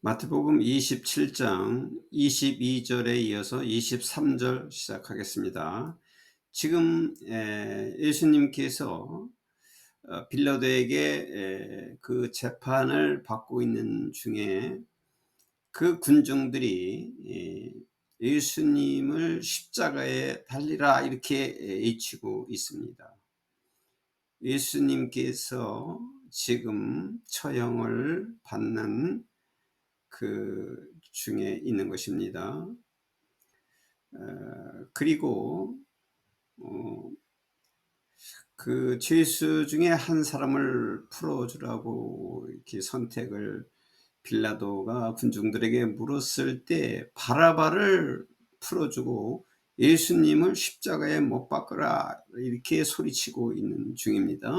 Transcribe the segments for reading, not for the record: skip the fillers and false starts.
마태복음 27장 22절에 이어서 23절 시작하겠습니다. 지금 예수님께서 빌라도에게 그 재판을 받고 있는 중에 그 군중들이 예수님을 십자가에 달리라 이렇게 외치고 있습니다. 예수님께서 지금 처형을 받는 그 중에 있는 것입니다. 그리고 그 죄수 중에 한 사람을 풀어주라고 이렇게 선택을 빌라도가 군중들에게 물었을 때 바라바를 풀어주고 예수님을 십자가에 못 박으라 이렇게 소리치고 있는 중입니다.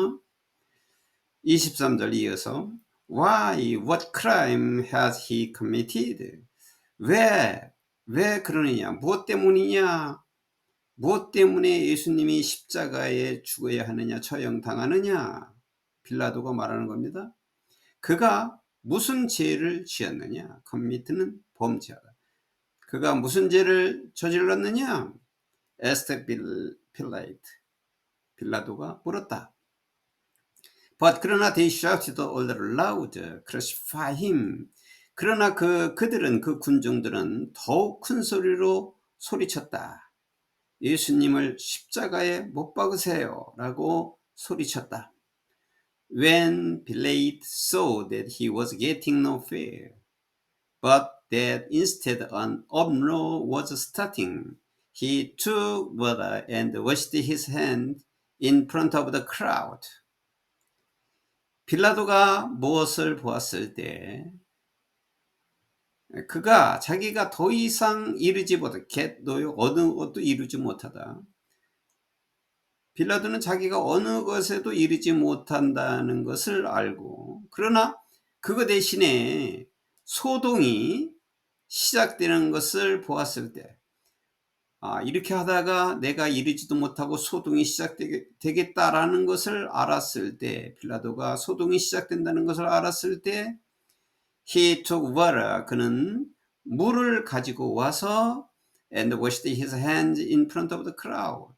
23절 이어서 Why? What crime has he committed? 왜 그러느냐? 무엇 때문이냐? 무엇 때문에 예수님이 십자가에 죽어야 하느냐? 처형당하느냐? 빌라도가 말하는 겁니다. 그가 무슨 죄를 지었느냐? commit는 범죄하다. 그가 무슨 죄를 저질렀느냐? asked Pilate. 빌라도가 물었다. But 그러나 they shouted all loud, crucify him. 그러나 그들은 그 군중들은 더욱 큰 소리로 소리쳤다. 예수님을 십자가에 못 박으세요 라고 소리쳤다. When Pilate saw that he was getting no fare, but that instead an uproar was starting, he took water and washed his hands in front of the crowd. 빌라도가 무엇을 보았을 때 그가 자기가 더 이상 이루지 못하다. 어느 것도 이루지 못하다. 빌라도는 자기가 어느 것에도 이르지 못한다는 것을 알고 그러나 그거 대신에 소동이 시작되는 것을 보았을 때 이렇게 하다가 내가 이르지도 못하고 소동이 시작되겠다라는 것을 알았을 때 빌라도가 소동이 시작된다는 것을 알았을 때 He took water. 그는 물을 가지고 와서 and washed his hands in front of the crowd.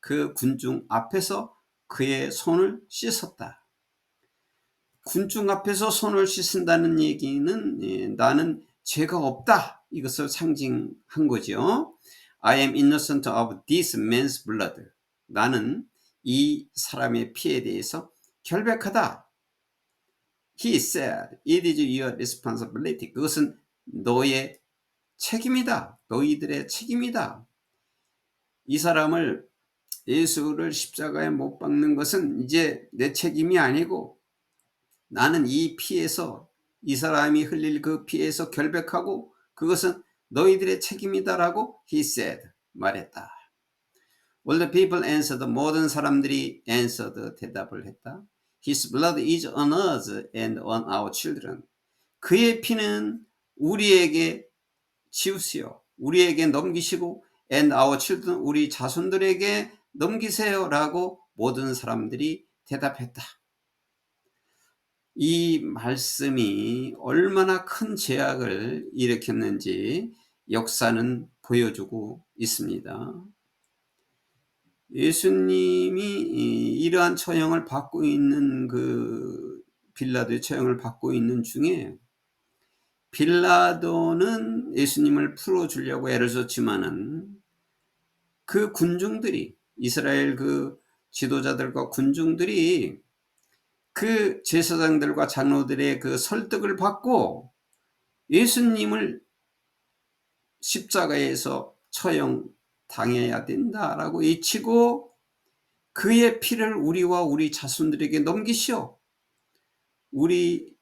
그 군중 앞에서 그의 손을 씻었다. 군중 앞에서 손을 씻는다는 얘기는 나는 죄가 없다. 이것을 상징한 거죠. I am innocent of this man's blood. 나는 이 사람의 피에 대해서 결백하다. He said, it is your responsibility. 그것은 너의 책임이다. 너희들의 책임이다. 이 사람을 예수를 십자가에 못 박는 것은 이제 내 책임이 아니고 나는 이 피에서 이 사람이 흘릴 그 피에서 결백하고 그것은 너희들의 책임이다라고 he said 말했다. All the people answered. 모든 사람들이 answered 대답을 했다. His blood is on us and on our children. 그의 피는 우리에게 지우시오. 우리에게 넘기시고 and our children, 우리 자손들에게 넘기세요 라고 모든 사람들이 대답했다. 이 말씀이 얼마나 큰 죄악을 일으켰는지 역사는 보여주고 있습니다. 예수님이 이러한 처형을 받고 있는 그 빌라도의 처형을 받고 있는 중에 빌라도는 예수님을 풀어주려고 애를 썼지만은 그 군중들이 이스라엘 그 지도자들과 군중들이 그 제사장들과 장로들의 그 설득을 받고 예수님을 십자가에서 처형 당해야 된다라고 외치고 그의 피를 우리와 우리 자손들에게 넘기시오. 우리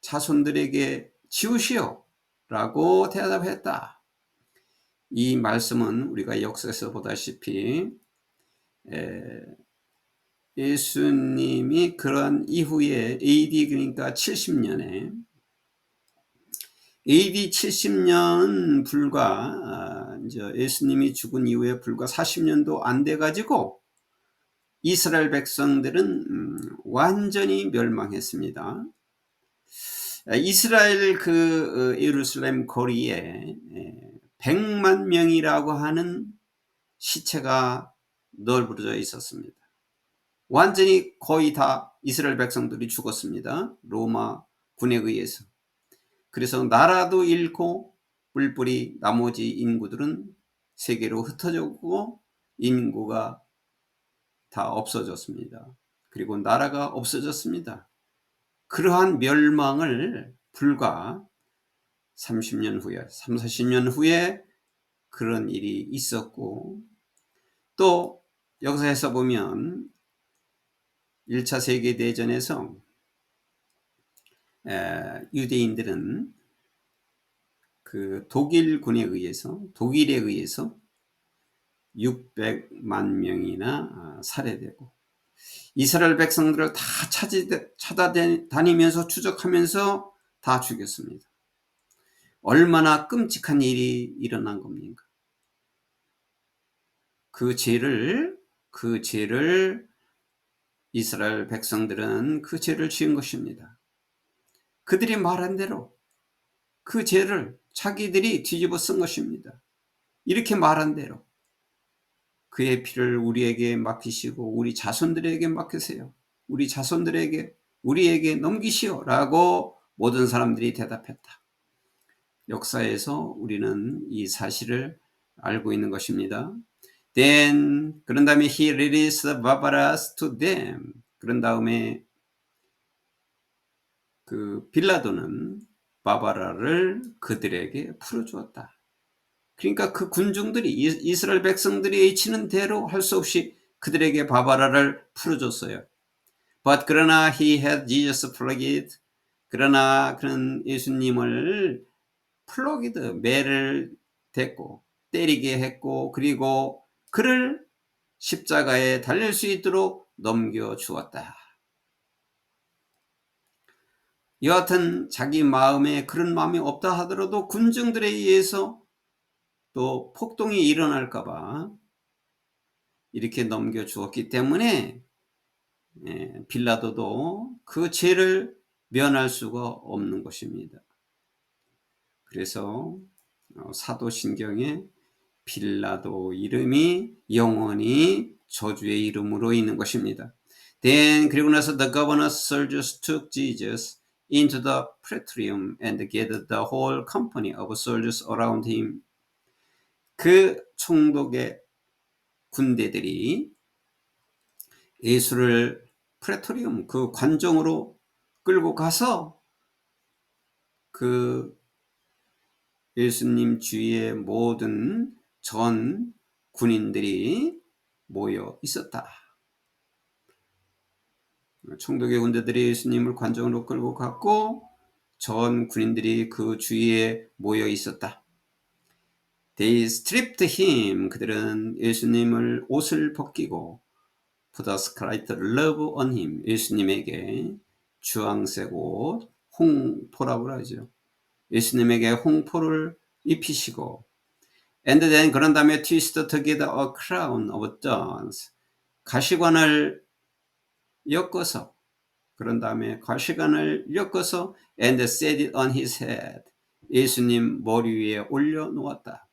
자손들에게 지우시오. 라고 대답했다. 이 말씀은 우리가 역사에서 보다시피 예수님이 그런 이후에 AD 그러니까 70년에 AD 70년 불과 이제 예수님이 죽은 이후에 불과 40년도 안 돼 가지고 이스라엘 백성들은 완전히 멸망했습니다. 이스라엘 예루살렘 거리에 100만 명이라고 하는 시체가 널브러져 있었습니다. 완전히 거의 다 이스라엘 백성들이 죽었습니다. 로마 군에 의해서. 그래서 나라도 잃고 뿔뿔이 나머지 인구들은 세계로 흩어졌고 인구가 다 없어졌습니다. 그리고 나라가 없어졌습니다. 그러한 멸망을 불과 30년 후에, 30, 40년 후에 그런 일이 있었고, 또 역사에서 보면 1차 세계대전에서 유대인들은 독일에 의해서 600만 명이나 살해되고, 이스라엘 백성들을 다 찾아다니면서 추적하면서 다 죽였습니다. 얼마나 끔찍한 일이 일어난 겁니까? 그 죄를 이스라엘 백성들은 그 죄를 지은 것입니다. 그들이 말한 대로 그 죄를 자기들이 뒤집어 쓴 것입니다. 이렇게 말한 대로 그의 피를 우리에게 맡기시고 우리 자손들에게 맡기세요. 우리에게 넘기시오 라고 모든 사람들이 대답했다. 역사에서 우리는 이 사실을 알고 있는 것입니다. Then 그런 다음에 he released the Barbaras to them. 그런 다음에 빌라도는 바바라를 그들에게 풀어주었다. 그러니까 그 군중들이 이스라엘 백성들이 치는 대로 할 수 없이 그들에게 바바라를 풀어줬어요. But 그러나 he had Jesus flogged. 그러나 그는 예수님을 플로기드, 매를 댔고 때리게 했고 그리고 그를 십자가에 달릴 수 있도록 넘겨주었다. 여하튼 자기 마음에 그런 마음이 없다 하더라도 군중들에 의해서 또 폭동이 일어날까봐 이렇게 넘겨주었기 때문에 빌라도도 그 죄를 면할 수가 없는 것입니다. 그래서 사도신경에 빌라도 이름이 영원히 저주의 이름으로 있는 것입니다. Then 그리고 나서 the governor's soldiers took Jesus into the praetorium and gathered the whole company of soldiers around him. 그 총독의 군대들이 예수를 프레토리움, 그 관정으로 끌고 가서 그 예수님 주위에 모든 전 군인들이 모여 있었다. 총독의 군대들이 예수님을 관정으로 끌고 갔고 전 군인들이 그 주위에 모여 있었다. They stripped him. 그들은 예수님을 옷을 벗기고 put a scarlet robe on him. 예수님에게 주황색 옷, 홍포라고 하죠. 예수님에게 홍포를 입히시고 and then 그런 다음에 twist together a crown of thorns. 가시관을 엮어서 그런 다음에 가시관을 엮어서 and set it on his head. 예수님 머리 위에 올려놓았다.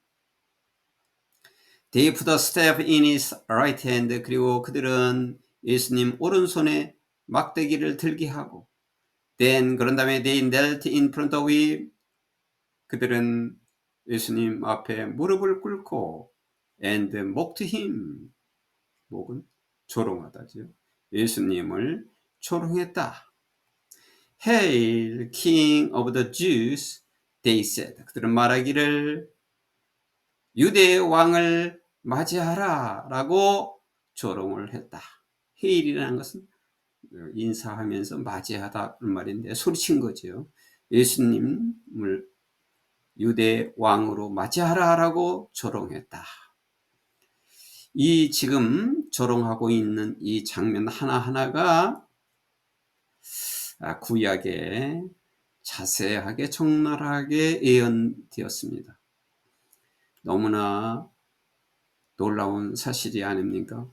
They put a staff in his right hand. 그리고 그들은 예수님 오른손에 막대기를 들게 하고 Then 그런 다음에 they knelt in front of him. 그들은 예수님 앞에 무릎을 꿇고 and mocked him. 목은 조롱하다죠. 예수님을 조롱했다. Hail, King of the Jews, they said. 그들은 말하기를 유대의 왕을 맞이하라 라고 조롱을 했다. 헤일이라는 것은 인사하면서 맞이하다 말인데 소리친 거죠. 예수님을 유대 왕으로 맞이하라 라고 조롱했다. 이 지금 조롱하고 있는 이 장면 하나하나가 구약에 자세하게 적나라하게 예언되었습니다. 너무나 놀라운 사실이 아닙니까?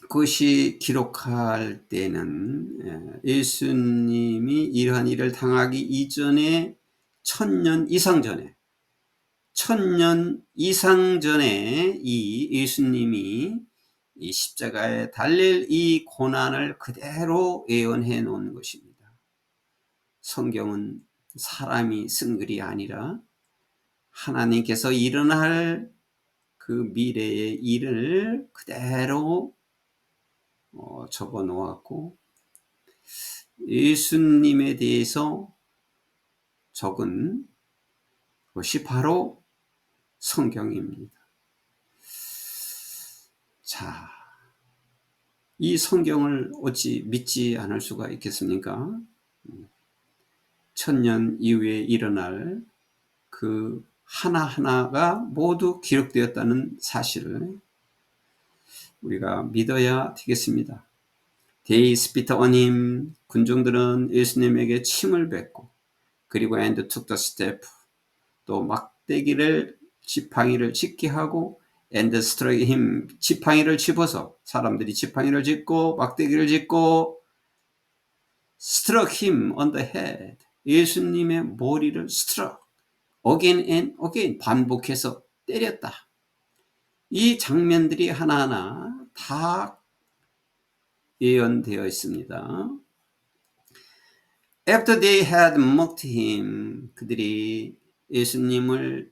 그것이 기록할 때는 예수님이 이러한 일을 당하기 이전에 1000년 이상 전에 1000년 이상 전에 이 예수님이 이 십자가에 달릴 이 고난을 그대로 예언해 놓은 것입니다. 성경은 사람이 쓴 글이 아니라 하나님께서 일어날 그 미래의 일을 그대로 적어 놓았고 예수님에 대해서 적은 것이 바로 성경입니다. 자, 이 성경을 어찌 믿지 않을 수가 있겠습니까? 1000년 이후에 일어날 그 하나하나가 모두 기록되었다는 사실을 우리가 믿어야 되겠습니다. They spit on him. 군중들은 예수님에게 침을 뱉고 그리고 and took the step. 또 막대기를 지팡이를 짚게 하고 and struck him. 지팡이를 짚어서 사람들이 지팡이를 짚고 막대기를 짚고 struck him on the head. 예수님의 머리를 struck. again and again 반복해서 때렸다. 이 장면들이 하나하나 다 예언되어 있습니다. After they had mocked him, 그들이 예수님을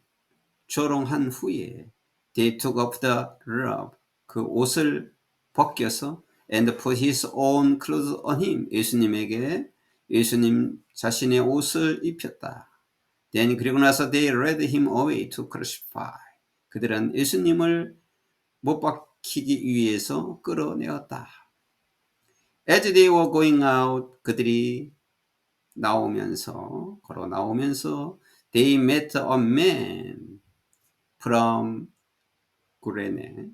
조롱한 후에 they took off the robe, 그 옷을 벗겨서 and put his own clothes on him, 예수님에게 예수님 자신의 옷을 입혔다. Then 그리고 나서 they led him away to crucify, 그들은 예수님을 못 박히기 위해서 끌어내었다. As they were going out, 그들이 나오면서 걸어 나오면서 they met a man from 구레네,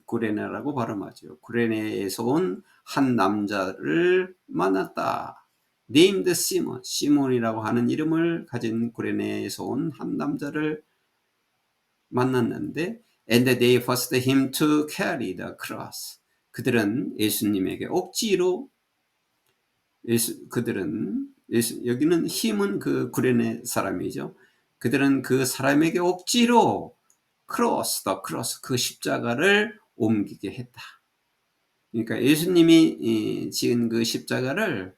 구레네라고 발음하죠. 구레네에서 온 한 남자를 만났다. named Simon, 시몬이라고 하는 이름을 가진 구레네에서 온 한 남자를 만났는데 and they forced him to carry the cross. 그들은 예수님에게 억지로 여기는 힘은 그 구레네 사람이죠. 그들은 그 사람에게 억지로 크로스 그 십자가를 옮기게 했다. 그러니까 예수님이 지은 그 십자가를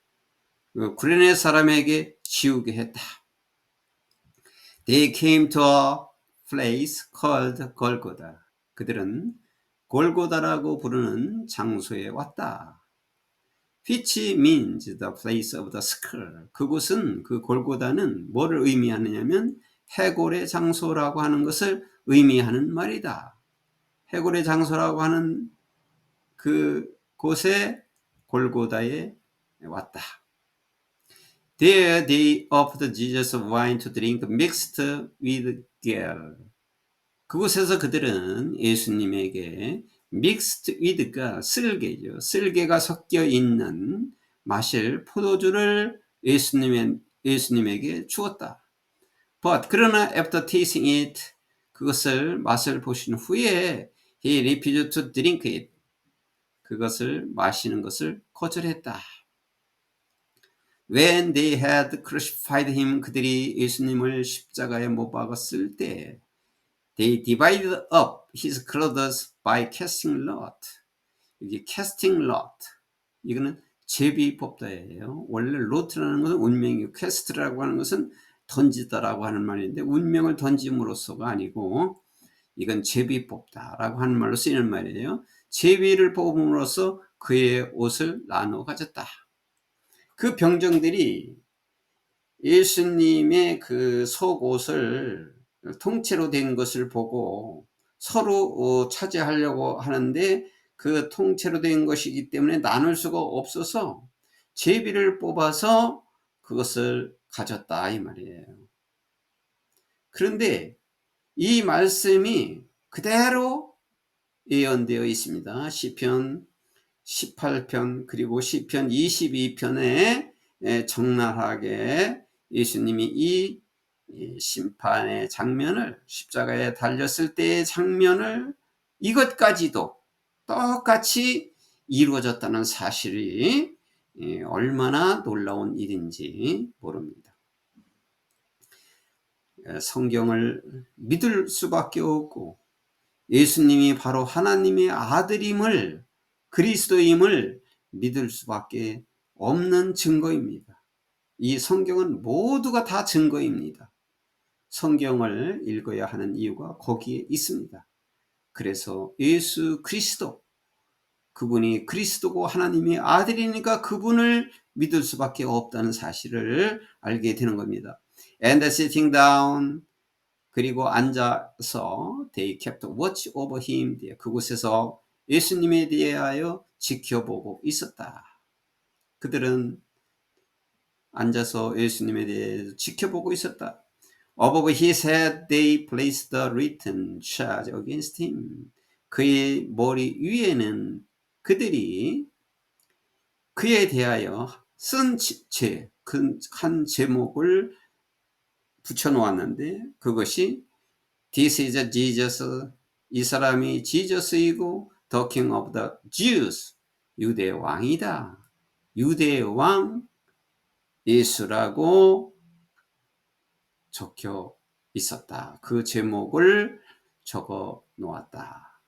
그 구레네 사람에게 지우게 했다. They came to a place called Golgotha. 그들은 골고다라고 부르는 장소에 왔다. Which means the place of the skull. 그곳은, 그 골고다는 뭐를 의미하느냐면 해골의 장소라고 하는 것을 의미하는 말이다. 해골의 장소라고 하는 그 곳에 골고다에 왔다. There they offered Jesus wine to drink mixed with gall. 그곳에서 그들은 예수님에게 mixed with가 쓸개죠. 쓸개가 섞여 있는 마실 포도주를 예수님에게 주었다. But 그러나 after tasting it, 그것을 맛을 보신 후에 he refused to drink it. 그것을 마시는 것을 거절했다. When they had crucified him, 그들이 예수님을 십자가에 못 박았을 때 they divided up his clothes by casting lot. 이게 casting lot. 이거는 제비법다예요. 원래 lot라는 것은 운명이고 cast라고 하는 것은 던지다라고 하는 말인데 운명을 던짐으로써가 아니고 이건 제비 뽑다라고 하는 말로 쓰이는 말이에요. 제비를 뽑음으로써 그의 옷을 나눠 가졌다. 그 병정들이 예수님의 그 속옷을 통째로 된 것을 보고 서로 차지하려고 하는데 그 통째로 된 것이기 때문에 나눌 수가 없어서 제비를 뽑아서 그것을 가졌다 이 말이에요. 그런데 이 말씀이 그대로 예언되어 있습니다. 시편 18편 그리고 시편 22편에 적나라하게 예수님이 이 심판의 장면을 십자가에 달렸을 때의 장면을 이것까지도 똑같이 이루어졌다는 사실이 얼마나 놀라운 일인지 모릅니다. 성경을 믿을 수밖에 없고 예수님이 바로 하나님의 아들임을, 그리스도임을 믿을 수밖에 없는 증거입니다. 이 성경은 모두가 다 증거입니다. 성경을 읽어야 하는 이유가 거기에 있습니다. 그래서 예수 그리스도, 그분이 그리스도고 하나님의 아들이니까 그분을 믿을 수밖에 없다는 사실을 알게 되는 겁니다. And sitting down, 그리고 앉아서 they kept watch over him, 그곳에서 예수님에 대하여 지켜보고 있었다. 그들은 앉아서 예수님에 대해 지켜보고 있었다. Above his head they placed the written charge against him. 그의 머리 위에는 그들이 그에 대하여 쓴 한 제목을 붙여놓았는데 그것이 This is Jesus. 이 사람이 지저스이고 The King of the Jews. 유대 왕이다. 유대 왕 예수라고 적혀 있었다. 그 제목을 적어 놓았다.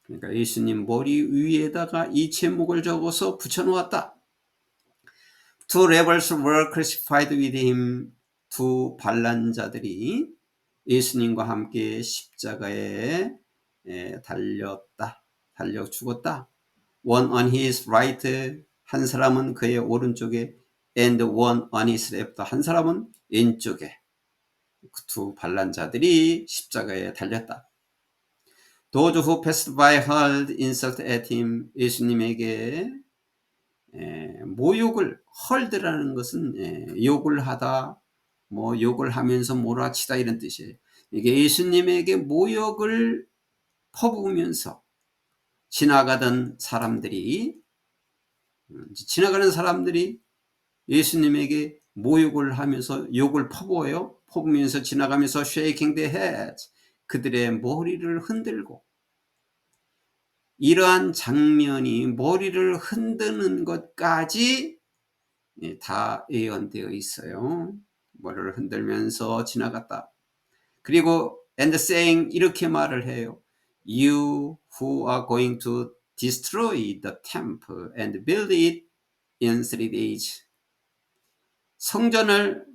그러니까 예수님 머리 위에다가 이 제목을 적어서 붙여 놓았다. Two rebels were crucified with him. 두 반란자들이 예수님과 함께 십자가에 달려 죽었다. One on his right, 한 사람은 그의 오른쪽에, and one on his left, 한 사람은 왼쪽에. 두 반란자들이 십자가에 달렸다. Those who passed by hurled insult at him. 예수님에게 모욕을, 헐드라는 것은 욕을 하다, 뭐 욕을 하면서 몰아치다 이런 뜻이에요. 이게 예수님에게 모욕을 퍼부으면서 지나가는 사람들이 예수님에게 모욕을 하면서 욕을 퍼부으면서 지나가면서 shaking their heads, 그들의 머리를 흔들고, 이러한 장면이 머리를 흔드는 것까지 다 예언되어 있어요. 머리를 흔들면서 지나갔다. 그리고 and saying, 이렇게 말을 해요. You who are going to destroy the temple and build it in 3 days. 성전을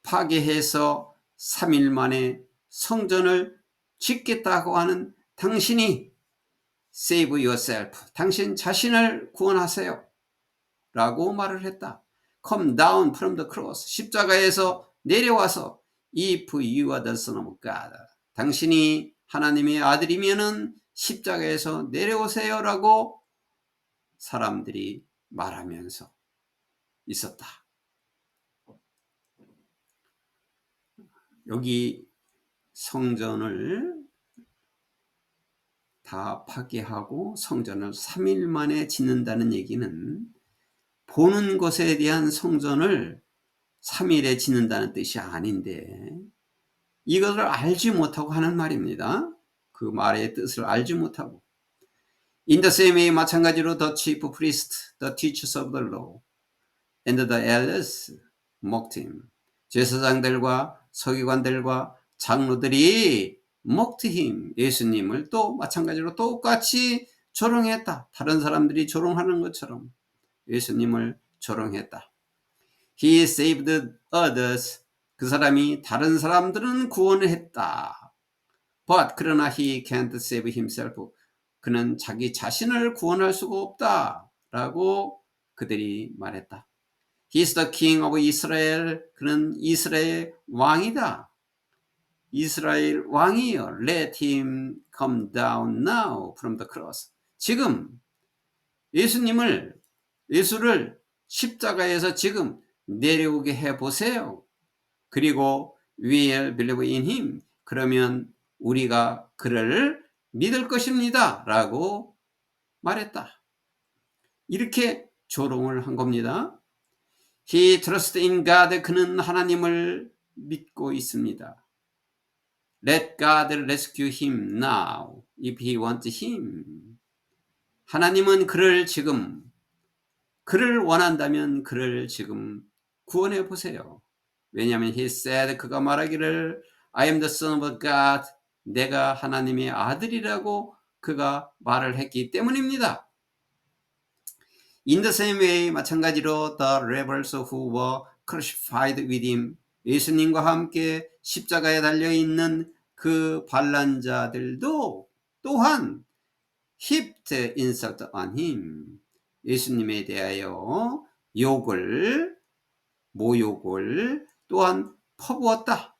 파괴해서 3일 만에 성전을 짓겠다고 하는 당신이 save yourself, 당신 자신을 구원하세요 라고 말을 했다. Come down from the cross, 십자가에서 내려와서 if you are the son of God, 당신이 하나님의 아들이면은 십자가에서 내려오세요 라고 사람들이 말하면서 있었다. 여기 성전을 다 파괴하고 성전을 3일 만에 짓는다는 얘기는 보는 것에 대한 성전을 3일에 짓는다는 뜻이 아닌데 이것을 알지 못하고 하는 말입니다. 그 말의 뜻을 알지 못하고. In the same way, 마찬가지로 the chief priest, the teachers of the law, and the elders mocked him. 제사장들과 서기관들과 장로들이 mocked him, 예수님을 또 마찬가지로 똑같이 조롱했다. 다른 사람들이 조롱하는 것처럼 예수님을 조롱했다. He saved others. 그 사람이 다른 사람들은 구원했다. But 그러나 he can't save himself. 그는 자기 자신을 구원할 수가 없다. 라고 그들이 말했다. He's the king of Israel. 그는 이스라엘 왕이다. 이스라엘 왕이여. Let him come down now from the cross. 지금 예수를 십자가에서 지금 내려오게 해보세요. 그리고 we'll believe in him. 그러면 우리가 그를 믿을 것입니다. 라고 말했다. 이렇게 조롱을 한 겁니다. He trusts in God. 그는 하나님을 믿고 있습니다. Let God rescue him now if he wants him. 하나님은 그를 원한다면 그를 지금 구원해 보세요. 왜냐하면 he said, 그가 말하기를 I am the son of God, 내가 하나님의 아들이라고 그가 말을 했기 때문입니다. In the same way, 마찬가지로 the rebels who were crucified with him, 예수님과 함께 십자가에 달려있는 그 반란자들도 또한 heaped insult on him, 예수님에 대하여 모욕을 또한 퍼부었다.